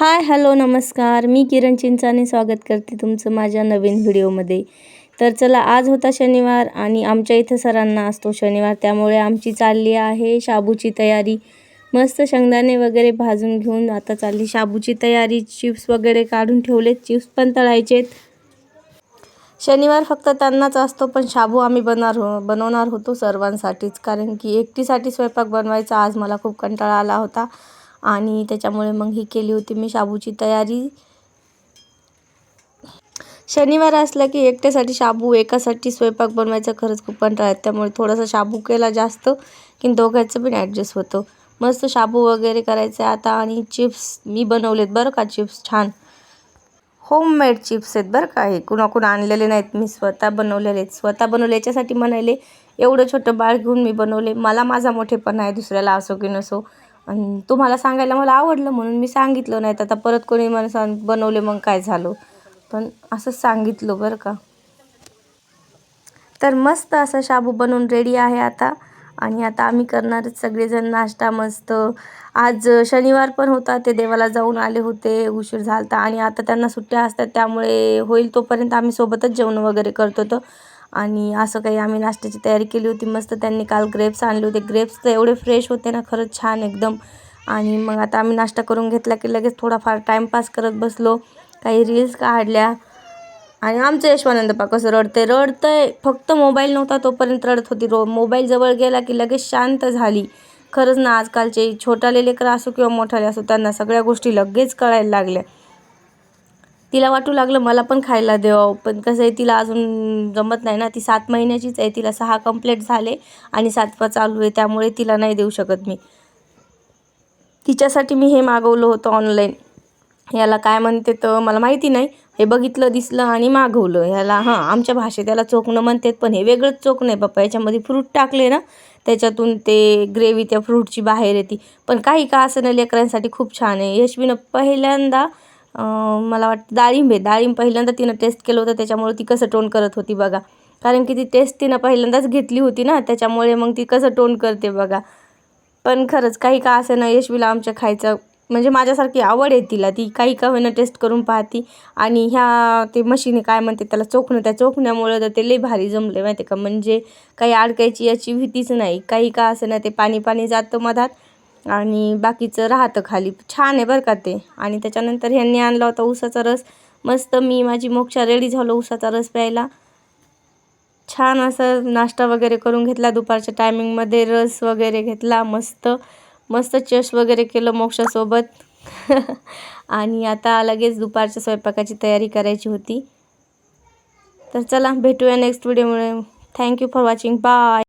Hi hello नमस्कार, मी किरण चिंचाने स्वागत करते तुमचं माझ्या नवीन व्हिडिओमध्ये। तर चला, आज होता शनिवार आणि आमच्या इथं सरांना असतो शनिवार, त्यामुळे आमची चालली आहे शाबूची तयारी। मस्त शेंगदाणे वगैरे भाजून घेऊन आता चालली शाबूची तयारी। चिप्स वगैरे काढून ठेवलेत, चिप्स पण तळायचेत। शनिवार फक्त त्यांनाच असतो, पण शाबू आम्ही बनवणार होतो सर्वांसाठीच, कारण की एकटीसाठी स्वयंपाक बनवायचा आज मला खूप कंटाळा आला होता आणि त्याच्यामुळे मग ही केली होती मी शाबूची तयारी। शनिवार असला की एकट्यासाठी शाबू, एकासाठी स्वयंपाक बनवायचा खरंच खूप कंटाळा येतो, त्यामुळे थोडासा शाबू केला जास्त की दोघांचं पण ॲडजस्ट होतं। मस्त शाबू वगैरे करायचं आता। आणि चिप्स मी बनवलेत बरं का, चिप्स छान होममेड चिप्स आहेत बरं का, हे कुणाकडून आणलेले नाहीत, मी स्वतः बनवलेले आहेत। स्वतः बनवले याच्यासाठी म्हणाले, एवढं छोटं बाळ घेऊन मी बनवले, मला माझा मोठेपणा आहे, दुसऱ्याला असो की नसो, आणि तुम्हाला सांगायला मला आवडलं म्हणून मी सांगितलं, नाही तर आता परत कोणी मला बनवले मग काय झालं, पण असं सांगितलं बरं का। तर मस्त असा शाबू बनवून रेडी आहे आता। आणि आता आम्ही करणार सगळेजण नाश्ता मस्त। आज शनिवार पण होता, ते देवाला जाऊन आले होते, उशीर झाला आणि आता त्यांना सुट्ट्या असतात, त्यामुळे होईल तोपर्यंत आम्ही सोबतच जेवण वगैरे करत होतो। आणि असं काही आम्ही नाश्त्याची तयारी केली होती मस्त। त्यांनी काल ग्रेप्स आणले होते, ग्रेप्स तर एवढे फ्रेश होते ना, खरंच छान एकदम। आणि मग आता आम्ही नाश्ता करून घेतला की लगेच थोडाफार टाईमपास करत बसलो, काही रील्स काढल्या। आणि आमचं यशवानंद पा कसं रडतंय, फक्त मोबाईल नव्हता तोपर्यंत रडत होती, मोबाईल जवळ गेला की लगेच शांत झाली। खरंच ना, आजकालचे छोटाले लेकरं असो किंवा मोठाले असो, त्यांना सगळ्या गोष्टी लगेच कळायला लागल्या। तिला वाटू लागलं मला पण खायला द्यावं, पण कसं आहे, तिला अजून जमत नाही ना, ती 7 महिन्याचीच आहे, तिला 6 कंप्लीट झाले आणि 7वा चालू आहे, त्यामुळे तिला नाही देऊ शकत मी। तिच्यासाठी मी हे मागवलं होतं ऑनलाईन, याला काय म्हणते तर मला माहिती नाही, हे बघितलं दिसलं आणि मागवलं। ह्याला आमच्या भाषेत त्याला चोखणं म्हणतात, पण हे वेगळंच चोखणं आहे बाप्पा, याच्यामध्ये फ्रूट टाकले ना, त्याच्यातून ते ग्रेव्ही त्या फ्रूटची बाहेर येते। पण काही का असं ना, लेकरांसाठी खूप छान आहे। यशवीनं पहिल्यांदा मला वाटतं डाळिंब पहिल्यांदा तिनं टेस्ट केलं होतं, त्याच्यामुळे ती कसं टोन करत होती बघा, कारण की ती टेस्ट तिनं पहिल्यांदाच घेतली होती ना, त्याच्यामुळे मग ती कसं टोन करते बघा। पण खरंच काही का असं ना, यशवीला आमच्या खायचं म्हणजे माझ्यासारखी आवड आहे तिला, ती काही का होईना टेस्ट करून पाहती। आणि ते मशीने काय म्हणते त्याला, चोखणं, त्या चोखण्यामुळं तर ते लई भारी जमले माहिती का, म्हणजे काही अडकायची याची भीतीच नाही, काही का असं ना, ते पाणी जातं मधात आणि बाकीचं राहतं खाली, छान आहे बरं का ते। आणि त्याच्यानंतर ह्यांनी आणला होता उसाचा रस, मस्त मी माझी मोक्षा रेडी झालो उसाचा रस प्यायला। छान असं नाश्ता वगैरे करून घेतला, दुपारच्या टायमिंगमध्ये रस वगैरे घेतला, मस्त चेस वगैरे केलं मोक्षासोबत आणि आता लगेच दुपारच्या स्वयंपाकाची तयारी करायची होती। तर चला, भेटूया नेक्स्ट व्हिडिओमुळे। Thank you for watching, bye.